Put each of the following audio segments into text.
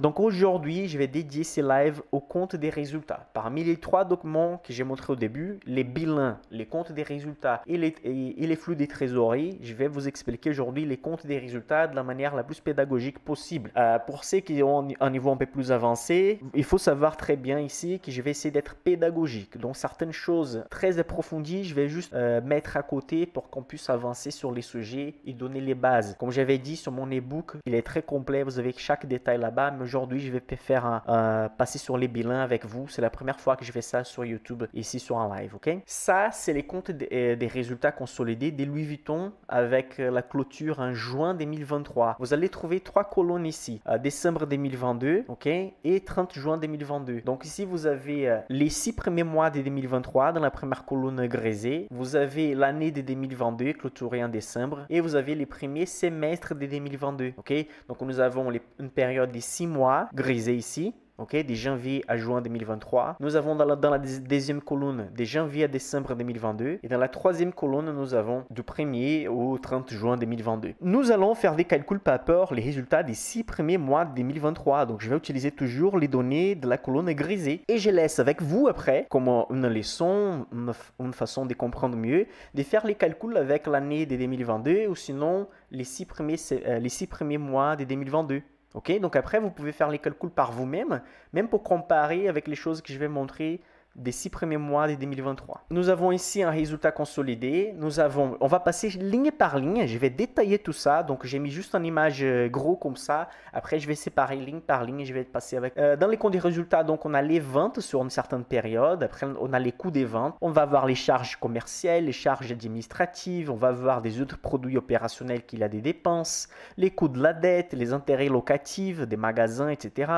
Donc aujourd'hui, je vais dédier ces lives au compte des résultats. Parmi les 3 documents que j'ai montrés au début, les bilans, les comptes des résultats et les flux des trésoreries, je vais vous expliquer aujourd'hui les comptes des résultats de la manière la plus pédagogique possible. Pour ceux qui ont un niveau un peu plus avancé, il faut savoir très bien ici que je vais essayer d'être pédagogique. Donc certaines choses très approfondies, je vais juste mettre à côté pour qu'on puisse avancer sur les sujets et donner les bases. Comme j'avais dit sur mon e-book, il est très complet, vous avez chaque détail là-bas, mais aujourd'hui je vais faire passer sur les bilans avec vous. C'est la première fois que je fais ça sur YouTube, ici sur un live, ok? Ça, c'est les comptes des résultats consolidés des Louis Vuitton avec la clôture en juin 2023. Vous allez trouver 3 colonnes ici, décembre 2022, ok? Et 30 juin 2022. Donc ici, vous avez les 6 premiers mois de 2023 dans la première colonne grisée. Vous avez l'année de 2022 clôturée en décembre et vous avez les premiers semestres de 2022, ok? Donc nous avons une période de 6 mois grisée ici. Okay, de janvier à juin 2023. Nous avons dans la deuxième colonne de janvier à décembre 2022. Et dans la troisième colonne, nous avons du 1er au 30 juin 2022. Nous allons faire des calculs par rapport les résultats des 6 premiers mois de 2023. Donc, je vais utiliser toujours les données de la colonne grisée. Et je laisse avec vous après, comme une leçon, une façon de comprendre mieux, de faire les calculs avec l'année de 2022 ou sinon les 6 premiers mois de 2022. Ok, donc après, vous pouvez faire les calculs par vous-même, même pour comparer avec les choses que je vais montrer des 6 premiers mois de 2023. Nous avons ici un résultat consolidé. On va passer ligne par ligne. Je vais détailler tout ça. Donc, j'ai mis juste une image gros comme ça. Après, je vais séparer ligne par ligne et je vais passer avec... dans les comptes des résultats, donc, on a les ventes sur une certaine période. Après, on a les coûts des ventes. On va voir les charges commerciales, les charges administratives. On va voir des autres produits opérationnels qu'il a des dépenses, les coûts de la dette, les intérêts locatifs des magasins, etc.,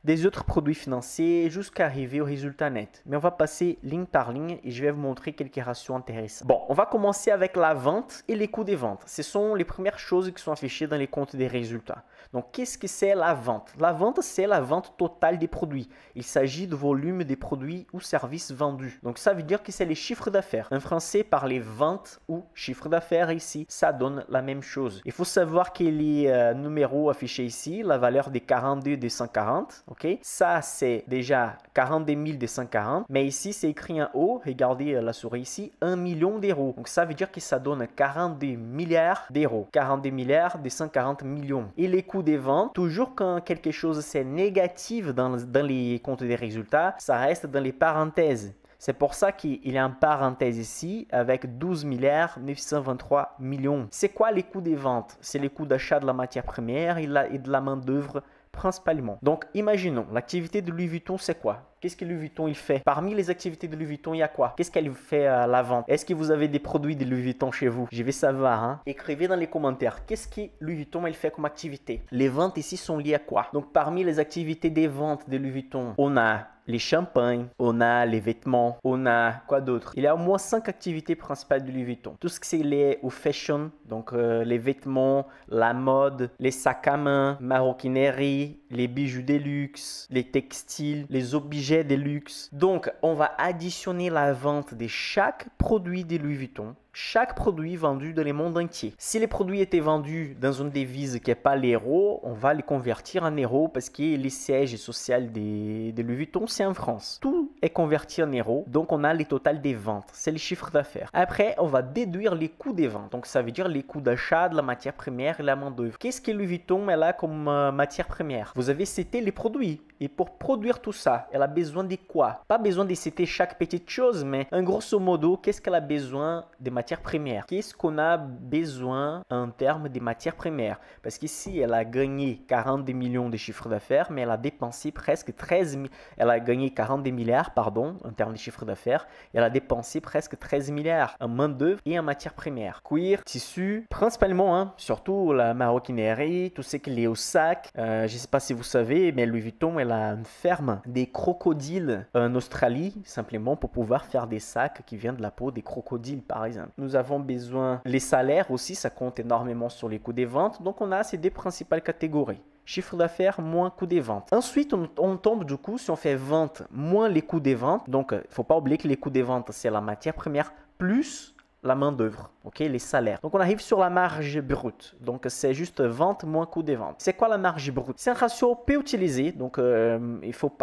des autres produits financiers jusqu'à arriver au résultat net. Mais on va passer ligne par ligne et je vais vous montrer quelques ratios intéressants. Bon, on va commencer avec la vente et les coûts des ventes. Ce sont les premières choses qui sont affichées dans les comptes des résultats. Donc, qu'est-ce que c'est la vente? La vente, c'est la vente totale des produits. Il s'agit de volume des produits ou services vendus. Donc, ça veut dire que c'est les chiffres d'affaires. En français, parler vente ou chiffre d'affaires ici, ça donne la même chose. Il faut savoir que les numéros affichés ici, la valeur des 42 des 140, ok? Ça, c'est déjà 42 240. Mais ici, c'est écrit en haut. Regardez la souris ici. 1 million d'euros. Donc, ça veut dire que ça donne 42 milliards d'euros. 42 milliards de 140 millions. Et les coûts des ventes, toujours quand quelque chose c'est négatif dans les comptes des résultats, ça reste dans les parenthèses. C'est pour ça qu'il y a une parenthèse ici avec 12 milliards 923 millions. C'est quoi les coûts des ventes? C'est les coûts d'achat de la matière première et de la main-d'œuvre principalement. Donc, imaginons, l'activité de Louis Vuitton, c'est quoi? Qu'est-ce que Louis Vuitton il fait? Parmi les activités de Louis Vuitton, il y a quoi? Qu'est-ce qu'elle fait à la vente? Est-ce que vous avez des produits de Louis Vuitton chez vous? Je vais savoir, hein? Écrivez dans les commentaires. Qu'est-ce que Louis Vuitton il fait comme activité? Les ventes ici sont liées à quoi? Donc, parmi les activités des ventes de Louis Vuitton, on a les champagnes, on a les vêtements, on a quoi d'autre? Il y a au moins 5 activités principales de Louis Vuitton. Tout ce qui est lié au fashion, donc les vêtements, la mode, les sacs à main, maroquinerie, les bijoux de luxe, les textiles, les objets de luxe. Donc, on va additionner la vente de chaque produit de Louis Vuitton, chaque produit vendu dans le monde entier. Si les produits étaient vendus dans une devise qui n'est pas l'euro, on va les convertir en euros parce que le siège social de Louis Vuitton, c'est en France. Tout est converti en euros, donc on a le total des ventes. C'est le chiffre d'affaires. Après, on va déduire les coûts des ventes. Donc, ça veut dire les coûts d'achat de la matière première et la main-d'œuvre. Qu'est-ce que Louis Vuitton elle a comme matière première? Vous avez cité les produits. Et pour produire tout ça, elle a besoin de quoi? Pas besoin de citer chaque petite chose, mais en grosso modo, qu'est-ce qu'elle a besoin des matières premières? Qu'est-ce qu'on a besoin en termes de matières premières? Parce qu'ici, elle a gagné 42 millions de chiffre d'affaires, mais elle a dépensé presque 13 000. Elle a gagné 42 milliards, pardon, en termes de chiffre d'affaires. Elle a dépensé presque 13 milliards en main-d'œuvre et en matières premières. Cuir, tissu, principalement, hein, surtout la maroquinerie, tout ce qui est lié au sac. Je ne sais pas si vous savez, mais Louis Vuitton, elle a une ferme des crocodiles en Australie, simplement pour pouvoir faire des sacs qui viennent de la peau des crocodiles, par exemple. Nous avons besoin, les salaires aussi, ça compte énormément sur les coûts des ventes. Donc, on a ces deux principales catégories. Chiffre d'affaires moins coût des ventes. Ensuite, on tombe du coup, si on fait vente moins les coûts des ventes. Donc, il ne faut pas oublier que les coûts des ventes, c'est la matière première plus la main-d'œuvre, ok, les salaires. Donc on arrive sur la marge brute. Donc c'est juste vente moins coût des ventes. C'est quoi la marge brute? C'est un ratio peu utilisé. Donc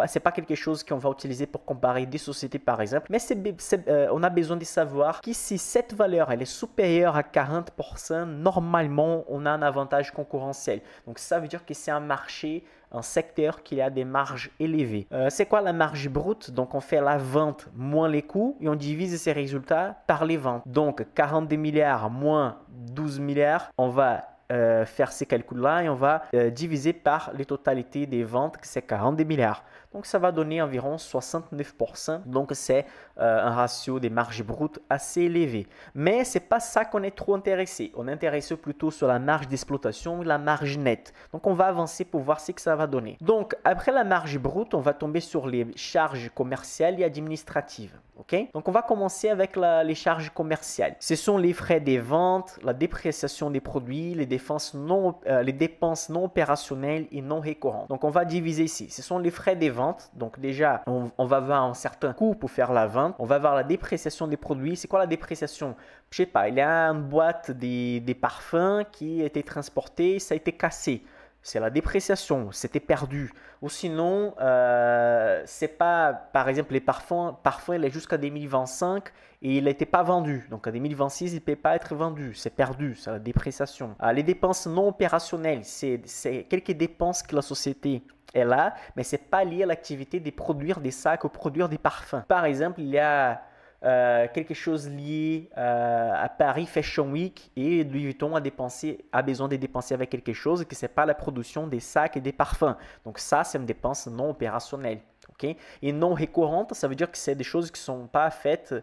c'est pas quelque chose qu'on va utiliser pour comparer des sociétés par exemple. Mais on a besoin de savoir que si cette valeur elle est supérieure à 40%, normalement on a un avantage concurrentiel. Donc ça veut dire que c'est un marché, un secteur qui a des marges élevées. C'est quoi la marge brute? Donc on fait la vente moins les coûts et on divise ces résultats par les ventes. Donc 42 milliards moins 12 milliards, on va faire ces calculs-là et on va diviser par les totalités des ventes, que c'est 42 milliards. Donc ça va donner environ 69%. Donc c'est un ratio des marges brutes assez élevé. Mais ce n'est pas ça qu'on est trop intéressé. On est intéressé plutôt sur la marge d'exploitation et la marge nette. Donc on va avancer pour voir ce que ça va donner. Donc après la marge brute, on va tomber sur les charges commerciales et administratives. Okay? Donc on va commencer avec les charges commerciales. Ce sont les frais des ventes, la dépréciation des produits, les dépenses non opérationnelles et non récurrentes. Donc on va diviser ici. Ce sont les frais des ventes. Donc déjà, on va voir un certain coût pour faire la vente. On va voir la dépréciation des produits. C'est quoi la dépréciation? Je sais pas, il y a une boîte des parfums qui a été transportée, ça a été cassé. C'est la dépréciation, c'était perdu. Ou sinon, c'est pas, par exemple, les parfums, il est jusqu'à 2025 et il n'était pas vendu. Donc en 2026, il ne peut pas être vendu, c'est perdu, c'est la dépréciation. Les dépenses non opérationnelles, c'est quelques dépenses que la société est là, mais ce n'est pas lié à l'activité de produire des sacs ou produire des parfums. Par exemple, il y a quelque chose lié à Paris Fashion Week et Louis Vuitton a besoin de dépenser avec quelque chose que ce n'est pas la production des sacs et des parfums. Donc ça, c'est une dépense non opérationnelle. Okay? Et non récurrente, ça veut dire que c'est des choses qui ne sont pas faites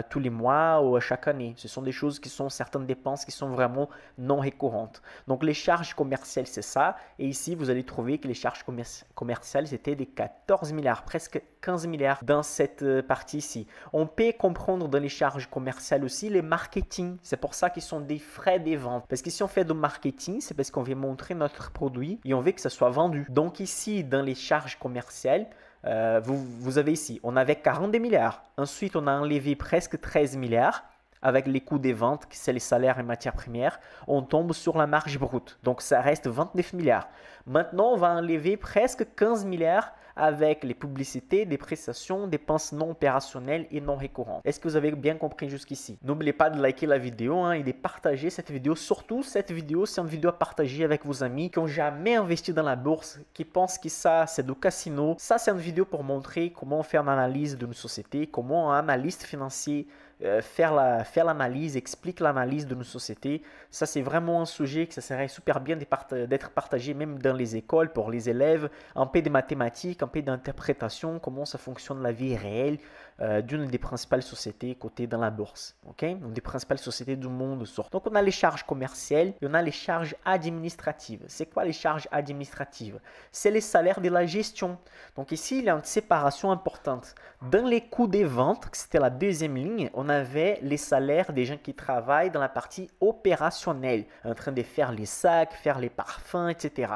tous les mois ou chaque année. Ce sont des choses qui sont certaines dépenses qui sont vraiment non récurrentes. Donc les charges commerciales, c'est ça. Et ici, vous allez trouver que les charges commerciales, c'était des 14 milliards, presque 15 milliards dans cette partie ici. On peut comprendre dans les charges commerciales aussi les marketing. C'est pour ça qu'ils sont des frais des ventes. Parce que si on fait du marketing, c'est parce qu'on veut montrer notre produit et on veut que ça soit vendu. Donc ici, dans les charges commerciales, vous avez ici, on avait 42 milliards. Ensuite, on a enlevé presque 13 milliards avec les coûts des ventes, qui c'est les salaires et matières premières. On tombe sur la marge brute. Donc, ça reste 29 milliards. Maintenant, on va enlever presque 15 milliards avec les publicités, des prestations, dépenses non opérationnelles et non récurrentes. Est-ce que vous avez bien compris jusqu'ici? N'oubliez pas de liker la vidéo et de partager cette vidéo. Surtout, cette vidéo, c'est une vidéo à partager avec vos amis qui n'ont jamais investi dans la bourse, qui pensent que ça, c'est du casino. Ça, c'est une vidéo pour montrer comment faire une analyse d'une société, comment un analyste financier faire l'analyse, explique l'analyse d'une société. Ça, c'est vraiment un sujet que ça serait super bien d'être partagé même dans les écoles pour les élèves. Un peu de mathématiques, un peu d'interprétation, comment ça fonctionne la vie réelle d'une des principales sociétés cotées dans la bourse. Okay? Une des principales sociétés du monde. Donc, on a les charges commerciales et on a les charges administratives. C'est quoi les charges administratives? C'est les salaires de la gestion. Donc, ici, il y a une séparation importante. Dans les coûts des ventes, c'était la deuxième ligne, on avait les salaires des gens qui travaillent dans la partie opérationnelle, en train de faire les sacs, faire les parfums, etc.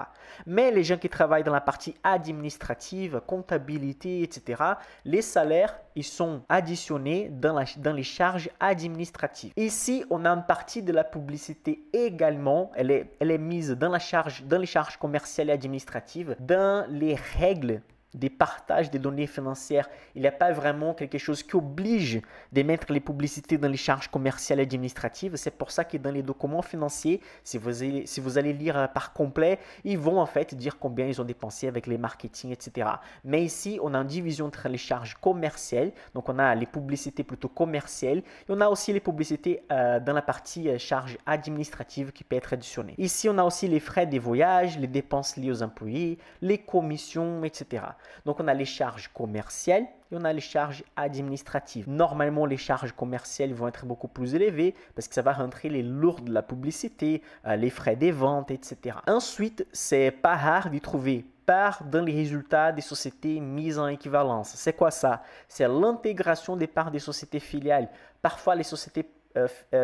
Mais les gens qui travaillent dans la partie administrative, comptabilité, etc., les salaires, ils sont additionnés dans les charges administratives. Ici, on a une partie de la publicité également, elle est mise dans les charges commerciales et administratives, dans les règles des partages des données financières. Il n'y a pas vraiment quelque chose qui oblige de mettre les publicités dans les charges commerciales et administratives. C'est pour ça que dans les documents financiers, si vous allez lire par complet, ils vont en fait dire combien ils ont dépensé avec les marketing, etc. Mais ici, on a une division entre les charges commerciales. Donc, on a les publicités plutôt commerciales. Et on a aussi les publicités dans la partie charges administratives qui peut être additionnées. Ici, on a aussi les frais des voyages, les dépenses liées aux employés, les commissions, etc. Donc, on a les charges commerciales et on a les charges administratives. Normalement, les charges commerciales vont être beaucoup plus élevées parce que ça va rentrer les lourdes de la publicité, les frais des ventes, etc. Ensuite, c'est pas rare d'y trouver part dans les résultats des sociétés mises en équivalence. C'est quoi ça? C'est l'intégration des parts des sociétés filiales. Parfois, les sociétés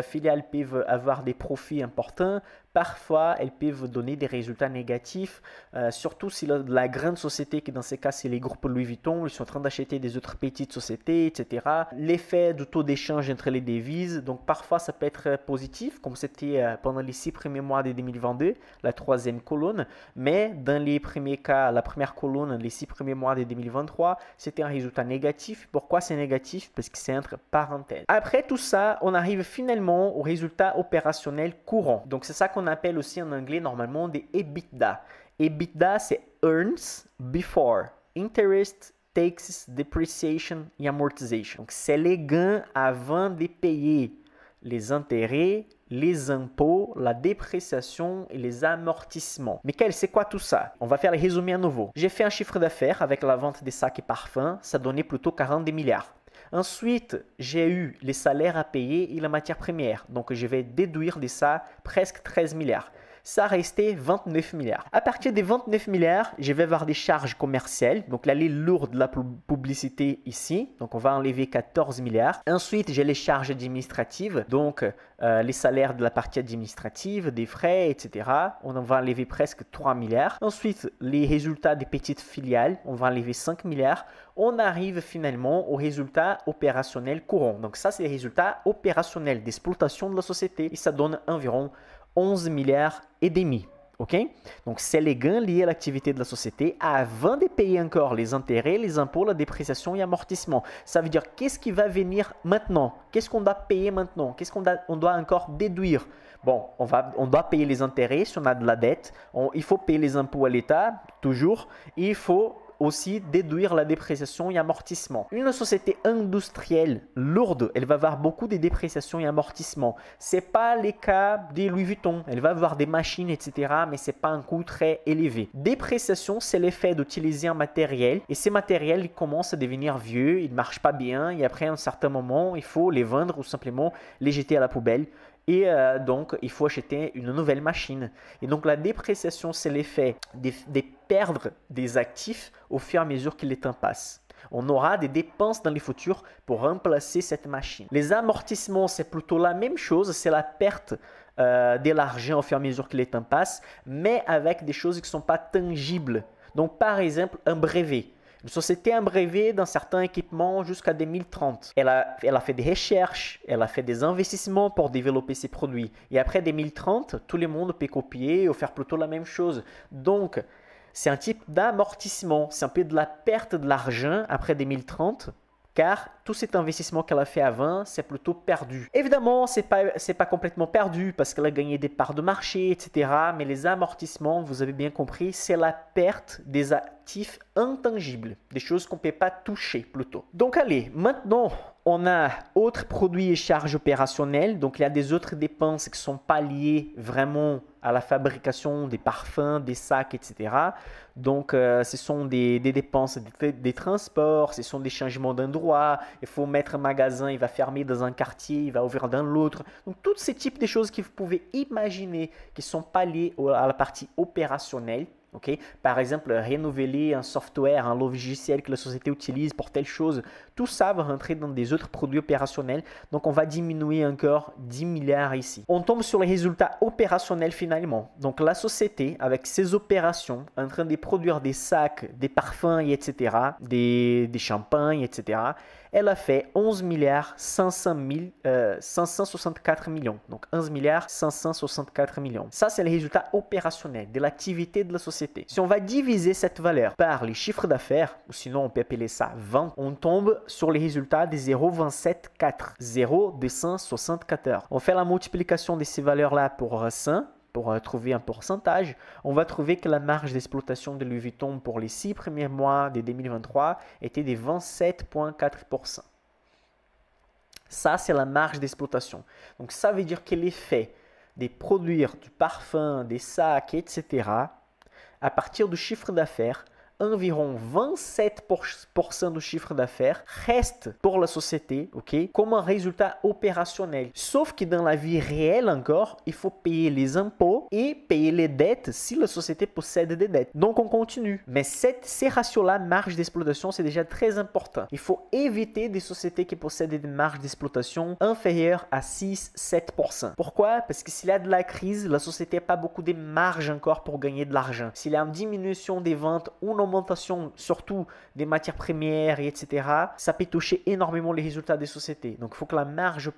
filiales peuvent avoir des profits importants. parfois, elles peuvent donner des résultats négatifs, surtout si la grande société, qui dans ces cas, c'est les groupes Louis Vuitton, ils sont en train d'acheter des autres petites sociétés, etc. L'effet du taux d'échange entre les devises, donc parfois, ça peut être positif, comme c'était pendant les 6 premiers mois de 2022, la troisième colonne, mais dans les premiers cas, la première colonne, les 6 premiers mois de 2023, c'était un résultat négatif. Pourquoi c'est négatif? Parce que c'est entre parenthèses. Après tout ça, on arrive finalement au résultat opérationnel courant. Donc, c'est ça qu'on appelle aussi en anglais normalement des EBITDA. EBITDA, c'est Earns Before Interest, Taxes, Depreciation et Amortization. Donc, c'est les gains avant de payer les intérêts, les impôts, la dépréciation et les amortissements. Michael, c'est quoi tout ça? On va faire le résumé à nouveau. J'ai fait un chiffre d'affaires avec la vente des sacs et parfums. Ça donnait plutôt 42 milliards. Ensuite, j'ai eu les salaires à payer et la matière première. Donc, je vais déduire de ça presque 13 milliards. Ça restait 29 milliards. À partir des 29 milliards, je vais avoir des charges commerciales. Donc, l'allée lourde de la publicité ici. Donc, on va enlever 14 milliards. Ensuite, j'ai les charges administratives. Donc, les salaires de la partie administrative, des frais, etc. On en va enlever presque 3 milliards. Ensuite, les résultats des petites filiales. On va enlever 5 milliards. On arrive finalement au résultat opérationnel courant. Donc, ça, c'est les résultats opérationnels d'exploitation de la société. Et ça donne environ 11 milliards et demi. OK? Donc, c'est les gains liés à l'activité de la société avant de payer encore les intérêts, les impôts, la dépréciation et amortissement. Ça veut dire qu'est-ce qui va venir maintenant? Qu'est-ce qu'on doit payer maintenant? Qu'est-ce qu'on doit encore déduire? Bon, on doit payer les intérêts si on a de la dette. Il faut payer les impôts à l'État, toujours. Et il faut aussi déduire la dépréciation et amortissement. Une société industrielle lourde, elle va avoir beaucoup de dépréciation et amortissement. Ce n'est pas le cas des Louis Vuitton. Elle va avoir des machines, etc. mais ce n'est pas un coût très élevé. Dépréciation, c'est l'effet d'utiliser un matériel et ces matériels ils commencent à devenir vieux, ils ne marchent pas bien et après un certain moment, il faut les vendre ou simplement les jeter à la poubelle. Et donc, il faut acheter une nouvelle machine. Et donc, la dépréciation, c'est l'effet de perdre des actifs au fur et à mesure que le temps passe. On aura des dépenses dans le futur pour remplacer cette machine. Les amortissements, c'est plutôt la même chose. C'est la perte de l'argent au fur et à mesure que le temps passe, mais avec des choses qui ne sont pas tangibles. Donc, par exemple, un brevet. Une société a un brevet dans certains équipements jusqu'à 2030. Elle a fait des recherches, elle a fait des investissements pour développer ses produits. Et après 2030, tout le monde peut copier ou faire plutôt la même chose. Donc, c'est un type d'amortissement. C'est un peu de la perte de l'argent après 2030. Car tout cet investissement qu'elle a fait avant, c'est plutôt perdu. Évidemment, ce n'est pas complètement perdu parce qu'elle a gagné des parts de marché, etc. Mais les amortissements, vous avez bien compris, c'est la perte des actifs intangibles, des choses qu'on ne peut pas toucher plutôt. Donc allez, maintenant, on a autres produits et charges opérationnelles. Donc il y a des autres dépenses qui ne sont pas liées vraiment à la fabrication des parfums, des sacs, etc. Donc ce sont des dépenses des transports, ce sont des changements d'endroit. Il faut mettre un magasin, il va fermer dans un quartier, il va ouvrir dans l'autre. Donc tous ces types de choses que vous pouvez imaginer qui ne sont pas liées à la partie opérationnelle. Okay? Par exemple, renouveler un software, un logiciel que la société utilise pour telle chose, tout ça va rentrer dans des autres produits opérationnels. Donc, on va diminuer encore 10 milliards ici. On tombe sur les résultats opérationnels finalement. Donc, la société, avec ses opérations, en train de produire des sacs, des parfums, etc., des champagnes, etc., elle a fait 11 milliards 564 millions. Donc 11 milliards 564 millions. Ça, c'est le résultat opérationnel de l'activité de la société. Si on va diviser cette valeur par les chiffres d'affaires, ou sinon on peut appeler ça vente, on tombe sur les résultats de 0,274. 0,274. On fait la multiplication de ces valeurs-là pour 100. Pour trouver un pourcentage, on va trouver que la marge d'exploitation de Louis Vuitton pour les 6 premiers mois de 2023 était de 27,4%. Ça, c'est la marge d'exploitation. Donc, ça veut dire que l'effet de produire du parfum, des sacs, etc., à partir du chiffre d'affaires, environ 27% du chiffre d'affaires reste pour la société, ok, comme un résultat opérationnel. Sauf que dans la vie réelle encore, il faut payer les impôts et payer les dettes si la société possède des dettes. Donc on continue. Mais ces ratios-là, marge d'exploitation, c'est déjà très important. Il faut éviter des sociétés qui possèdent des marges d'exploitation inférieures à 6-7%. Pourquoi? Parce que s'il y a de la crise, la société n'a pas beaucoup de marge encore pour gagner de l'argent. S'il y a une diminution des ventes ou une augmentation surtout des matières premières, etc., ça peut toucher énormément les résultats des sociétés. Donc il faut que la marge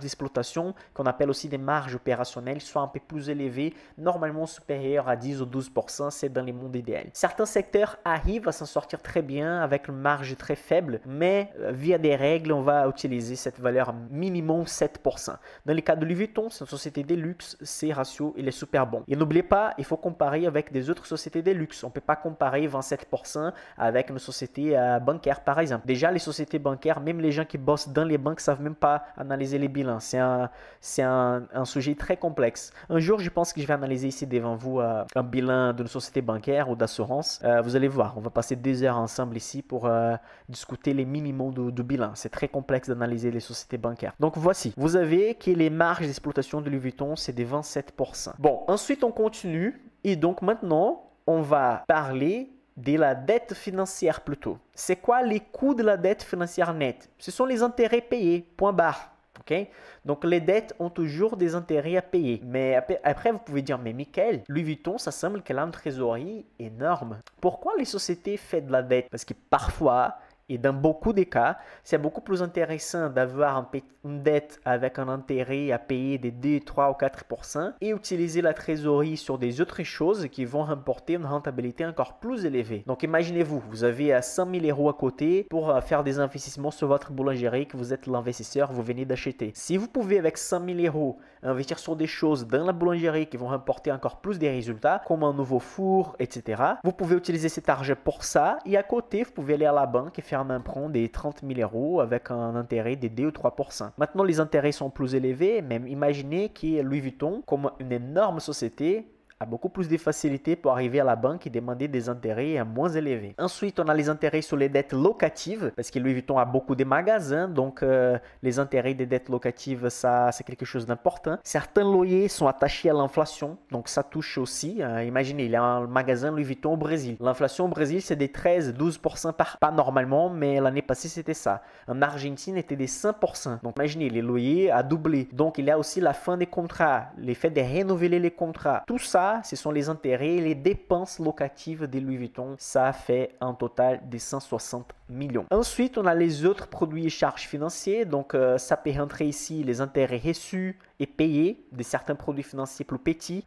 d'exploitation, qu'on appelle aussi des marges opérationnelles, soit un peu plus élevée, normalement supérieure à 10 ou 12%, c'est dans les mondes idéaux. Certains secteurs arrivent à s'en sortir très bien avec une marge très faible, mais via des règles, on va utiliser cette valeur minimum 7%. Dans le cas de Louis Vuitton, c'est une société de luxe, ces ratios, il est super bon. Et n'oubliez pas, il faut comparer avec des autres sociétés de luxe. On ne peut pas comparer 27% avec une société bancaire, par exemple. Déjà, les sociétés bancaires, même les gens qui bossent dans les banques ne savent même pas analyser les bilans. C'est un sujet très complexe. Un jour, je pense que je vais analyser ici devant vous un bilan d'une société bancaire ou d'assurance. Vous allez voir, on va passer 2 heures ensemble ici pour discuter les minimums du bilan. C'est très complexe d'analyser les sociétés bancaires. Donc voici, vous avez que les marges d'exploitation de Louis Vuitton, c'est de 27%. Bon, ensuite on continue et donc maintenant, on va parler de la dette financière plutôt. C'est quoi les coûts de la dette financière nette? Ce sont les intérêts payés, point barre. Okay? Donc les dettes ont toujours des intérêts à payer. Mais après, vous pouvez dire, mais Michael, Louis Vuitton, ça semble qu'elle a une trésorerie énorme. Pourquoi les sociétés font de la dette? Parce que parfois, et dans beaucoup de cas, c'est beaucoup plus intéressant d'avoir une dette avec un intérêt à payer de 2, 3 ou 4% et utiliser la trésorerie sur des autres choses qui vont rapporter une rentabilité encore plus élevée. Donc imaginez-vous, vous avez 100 000 euros à côté pour faire des investissements sur votre boulangerie, que vous êtes l'investisseur, vous venez d'acheter. Si vous pouvez avec 100 000 euros investir sur des choses dans la boulangerie qui vont rapporter encore plus des résultats, comme un nouveau four, etc., vous pouvez utiliser cet argent pour ça et à côté, vous pouvez aller à la banque et faire un emprunt de 30 000 euros avec un intérêt de 2 ou 3%. Maintenant, les intérêts sont plus élevés, mais imaginez que Louis Vuitton, comme une énorme société, a beaucoup plus de facilité pour arriver à la banque et demander des intérêts moins élevés. Ensuite, on a les intérêts sur les dettes locatives, parce que Louis Vuitton a beaucoup de magasins, donc les intérêts des dettes locatives, ça c'est quelque chose d'important. Certains loyers sont attachés à l'inflation, donc ça touche aussi. Imaginez, il y a un magasin Louis Vuitton au Brésil. L'inflation au Brésil, c'est des 13-12% pas normalement, mais l'année passée, c'était ça. En Argentine, c'était des 5%. Donc imaginez, les loyers a doublé. Donc il y a aussi la fin des contrats, l'effet de renouveler les contrats. Tout ça, ce sont les intérêts et les dépenses locatives de Louis Vuitton. Ça fait un total de 160 millions. Ensuite, on a les autres produits et charges financiers. Donc, ça peut rentrer ici les intérêts reçus et payés de certains produits financiers plus petits.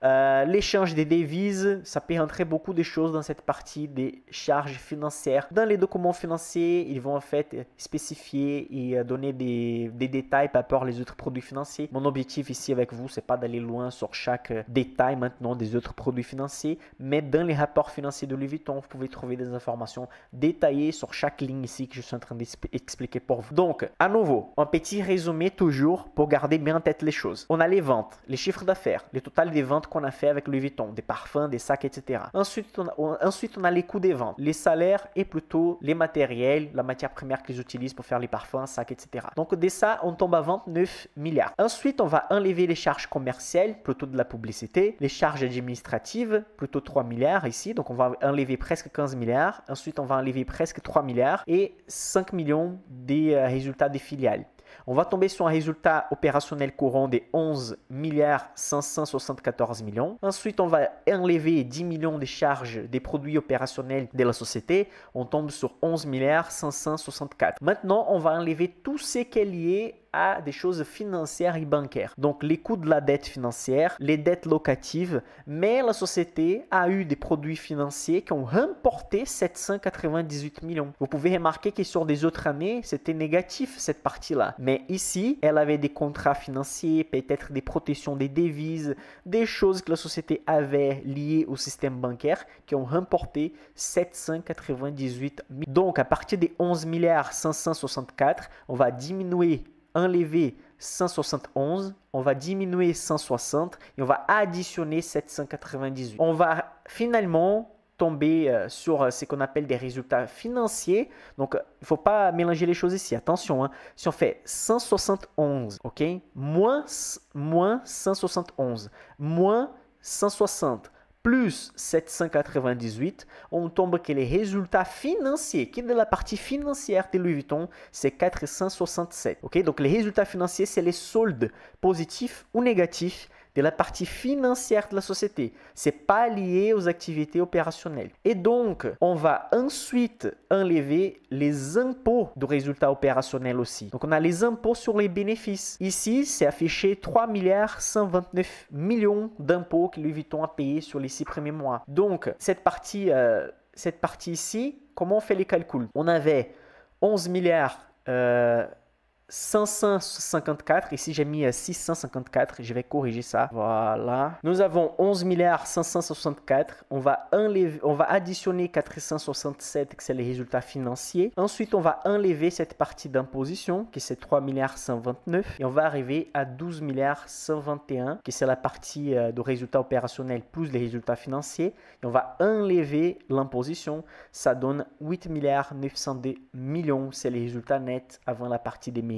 L'échange des devises, ça peut rentrer beaucoup de choses dans cette partie des charges financières. Dans les documents financiers, ils vont en fait spécifier et donner des détails par rapport aux autres produits financiers. Mon objectif ici avec vous, c'est pas d'aller loin sur chaque détail maintenant des autres produits financiers, mais dans les rapports financiers de Louis Vuitton, vous pouvez trouver des informations détaillées sur chaque ligne ici que je suis en train d'expliquer pour vous. Donc, à nouveau, un petit résumé toujours pour garder bien en tête les choses. On a les ventes, les chiffres d'affaires, le total des ventes qu'on a fait avec Louis Vuitton, des parfums, des sacs, etc. Ensuite, on a les coûts des ventes, les salaires et plutôt les matériels, la matière première qu'ils utilisent pour faire les parfums, sacs, etc. Donc, de ça, on tombe à 29 milliards. Ensuite, on va enlever les charges commerciales, plutôt de la publicité, les charges administratives, plutôt 3 milliards ici. Donc, on va enlever presque 15 milliards. Ensuite, on va enlever presque 3 milliards et 5 millions des résultats des filiales. On va tomber sur un résultat opérationnel courant de 11 milliards 574 millions. Ensuite, on va enlever 10 millions des charges des produits opérationnels de la société. On tombe sur 11 milliards 564. Maintenant, on va enlever tout ce qui est lié à des choses financières et bancaires. Donc, les coûts de la dette financière, les dettes locatives, mais la société a eu des produits financiers qui ont remporté 798 millions. Vous pouvez remarquer que sur des autres années, c'était négatif cette partie-là. Mais ici, elle avait des contrats financiers, peut-être des protections des devises, des choses que la société avait liées au système bancaire qui ont remporté 798 millions. Donc, à partir des 11 milliards 564, on va diminuer enlever 171, on va diminuer 160 et on va additionner 798. On va finalement tomber sur ce qu'on appelle des résultats financiers. Donc, il ne faut pas mélanger les choses ici. Attention, hein. Si on fait 171, ok, moins 171, moins 160, plus 798, on tombe que les résultats financiers, qui est de la partie financière de Louis Vuitton, c'est 467. Ok, donc les résultats financiers, c'est les soldes positifs ou négatifs de la partie financière de la société. Ce n'est pas lié aux activités opérationnelles. Et donc, on va ensuite enlever les impôts du résultat opérationnel aussi. Donc, on a les impôts sur les bénéfices. Ici, c'est affiché 3 129 millions d'impôts que Louis Vuitton a payé sur les 6 premiers mois. Donc, cette partie ici, comment on fait les calculs? On avait 11 milliards 554, ici j'ai mis 654, je vais corriger ça, voilà. Nous avons 11 milliards 564, on va additionner 467, que c'est les résultats financiers. Ensuite, on va enlever cette partie d'imposition, qui c'est 3 milliards 129, et on va arriver à 12 milliards 121, qui c'est la partie de résultats opérationnels plus les résultats financiers. Et on va enlever l'imposition, ça donne 8 milliards 902 millions, c'est les résultats nets avant la partie des minoritaires.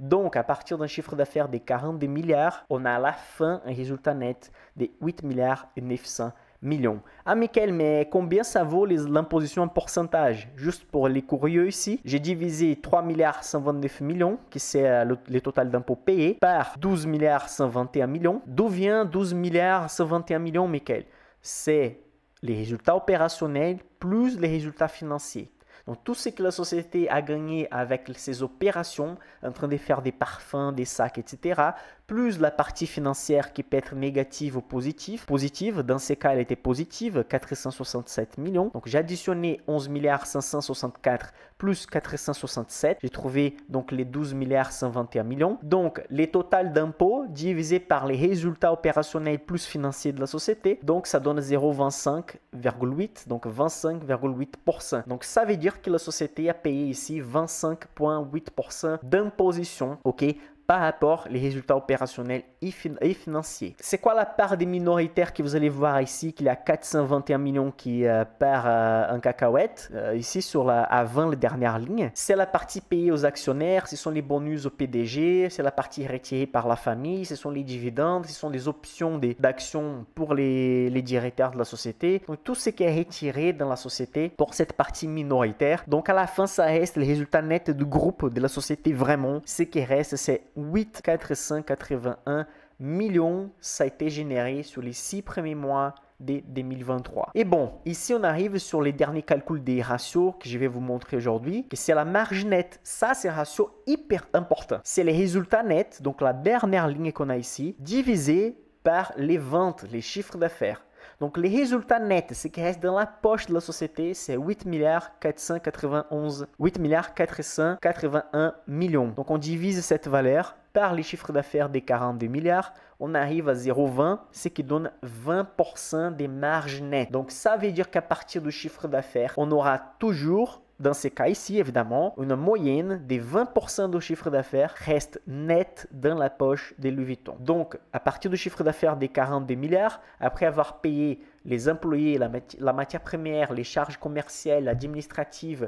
Donc, à partir d'un chiffre d'affaires de 42 milliards, on a à la fin un résultat net de 8 milliards et 900 millions. Ah, Michael, mais combien ça vaut l'imposition en pourcentage? Juste pour les curieux ici, j'ai divisé 3 milliards 129 millions, qui c'est le total d'impôts payés, par 12 milliards 121 millions. D'où vient 12 milliards 121 millions, Michael? C'est les résultats opérationnels plus les résultats financiers. Donc, tout ce que la société a gagné avec ses opérations, en train de faire des parfums, des sacs, etc., plus la partie financière qui peut être négative ou positive. Positive, dans ces cas, elle était positive, 467 millions. Donc, j'ai additionné 11 milliards 564 plus 467. J'ai trouvé donc les 12 milliards 121 millions. Donc, les totals d'impôts divisé par les résultats opérationnels plus financiers de la société. Donc, ça donne 0,25,8, donc 25,8%. Donc, ça veut dire que la société a payé ici 25,8% d'imposition, ok, par rapport aux résultats opérationnels et financiers. C'est quoi la part des minoritaires que vous allez voir ici, qu'il y a 421 millions qui part en cacahuète, ici sur avant la dernière ligne. C'est la partie payée aux actionnaires, ce sont les bonus au PDG, c'est la partie retirée par la famille, ce sont les dividendes, ce sont les options d'actions pour les directeurs de la société. Donc tout ce qui est retiré dans la société pour cette partie minoritaire. Donc à la fin, ça reste le résultat net du groupe de la société vraiment. Ce qui reste, c'est 8,481 millions, ça a été généré sur les 6 premiers mois de 2023. Et bon, ici on arrive sur les derniers calculs des ratios que je vais vous montrer aujourd'hui, que c'est la marge nette. Ça, c'est un ratio hyper important. C'est les résultats nets, donc la dernière ligne qu'on a ici, divisé par les ventes, les chiffres d'affaires. Donc, les résultats nets, ce qui reste dans la poche de la société, c'est 8 milliards 481 millions. Donc, on divise cette valeur par les chiffres d'affaires des 42 milliards. On arrive à 0,20, ce qui donne 20% des marges nettes. Donc, ça veut dire qu'à partir du chiffre d'affaires, on aura toujours, dans ces cas ici, évidemment, une moyenne des 20% du chiffre d'affaires reste net dans la poche de Louis Vuitton. Donc, à partir du chiffre d'affaires des 42 milliards, après avoir payé les employés, la matière première, les charges commerciales, administratives,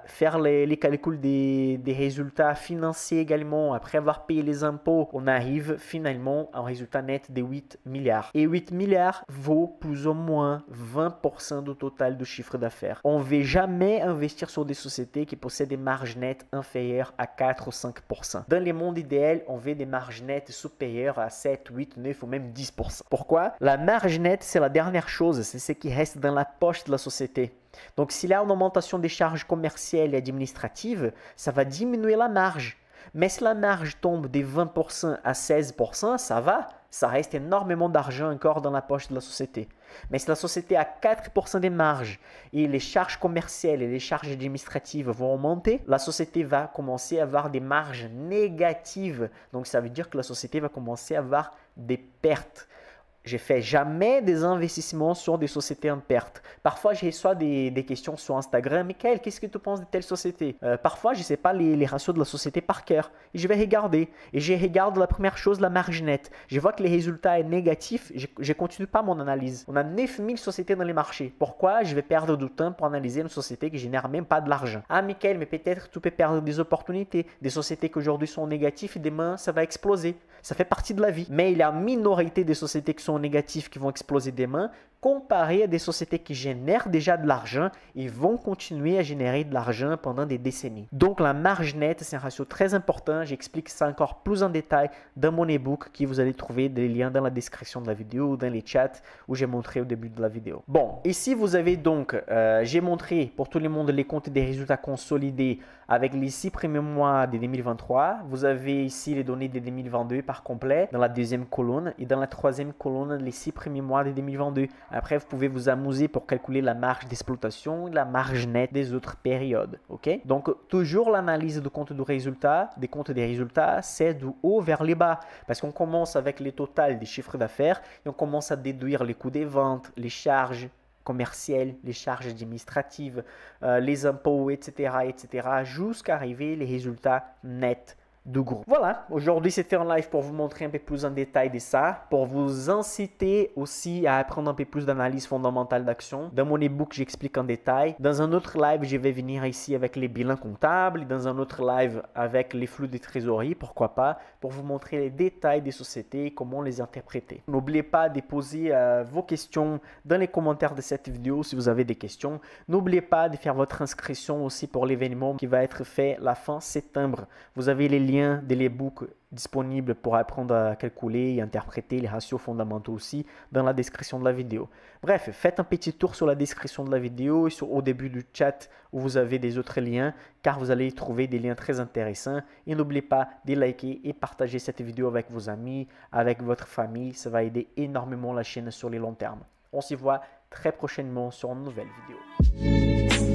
faire les calculs des résultats financiers également, après avoir payé les impôts, on arrive finalement à un résultat net de 8 milliards. Et 8 milliards vaut plus ou moins 20% du total du chiffre d'affaires. On ne veut jamais investir sur des sociétés qui possèdent des marges nettes inférieures à 4 ou 5%. Dans les mondes idéaux, on veut des marges nettes supérieures à 7, 8, 9 ou même 10%. Pourquoi? La marge nette, c'est la dernière chose, c'est ce qui reste dans la poche de la société. Donc, s'il y a une augmentation des charges commerciales et administratives, ça va diminuer la marge. Mais si la marge tombe de 20% à 16%, ça va, ça reste énormément d'argent encore dans la poche de la société. Mais si la société a 4% des marges et les charges commerciales et les charges administratives vont augmenter, la société va commencer à avoir des marges négatives. Donc, ça veut dire que la société va commencer à avoir des pertes. Je fais jamais des investissements sur des sociétés en perte. Parfois, je reçois des questions sur Instagram. Michael, qu'est-ce que tu penses de telle société? Parfois, je ne sais pas les ratios de la société par cœur. Et je vais regarder. Et je regarde la première chose, la marge nette. Je vois que les résultats sont négatifs. Je ne continue pas mon analyse. On a 9000 sociétés dans les marchés. Pourquoi je vais perdre du temps pour analyser une société qui ne génère même pas de l'argent? Ah, Michael, mais peut-être tu peux perdre des opportunités. Des sociétés qui aujourd'hui sont négatives et demain, ça va exploser. Ça fait partie de la vie. Mais il y a une minorité des sociétés qui sont négatives qui vont exploser demain, comparé à des sociétés qui génèrent déjà de l'argent et vont continuer à générer de l'argent pendant des décennies. Donc la marge nette, c'est un ratio très important. J'explique ça encore plus en détail dans mon ebook qui vous allez trouver des liens dans la description de la vidéo ou dans les chats où j'ai montré au début de la vidéo. Bon, ici vous avez donc, j'ai montré pour tout le monde les comptes des résultats consolidés avec les 6 premiers mois de 2023. Vous avez ici les données de 2022 par complet dans la deuxième colonne et dans la troisième colonne les 6 premiers mois de 2022. Après, vous pouvez vous amuser pour calculer la marge d'exploitation et la marge nette des autres périodes. Ok? Donc, toujours l'analyse de compte de résultats, des comptes des résultats, c'est du haut vers le bas. Parce qu'on commence avec les totals des chiffres d'affaires et on commence à déduire les coûts des ventes, les charges commerciales, les charges administratives, les impôts, etc., etc., jusqu'à arriver les résultats nets du groupe. Voilà, aujourd'hui c'était en live pour vous montrer un peu plus en détail de ça, pour vous inciter aussi à apprendre un peu plus d'analyse fondamentale d'action. Dans mon ebook, j'explique en détail. Dans un autre live, je vais venir ici avec les bilans comptables. Dans un autre live, avec les flux de trésorerie, pourquoi pas, pour vous montrer les détails des sociétés et comment les interpréter. N'oubliez pas de poser vos questions dans les commentaires de cette vidéo si vous avez des questions. N'oubliez pas de faire votre inscription aussi pour l'événement qui va être fait la fin septembre. Vous avez les liens de l'ebook disponible pour apprendre à calculer et interpréter les ratios fondamentaux aussi dans la description de la vidéo. Bref, faites un petit tour sur la description de la vidéo et au début du chat où vous avez des autres liens car vous allez trouver des liens très intéressants. Et n'oubliez pas de liker et partager cette vidéo avec vos amis, avec votre famille. Ça va aider énormément la chaîne sur les longs termes. On s'y voit très prochainement sur une nouvelle vidéo.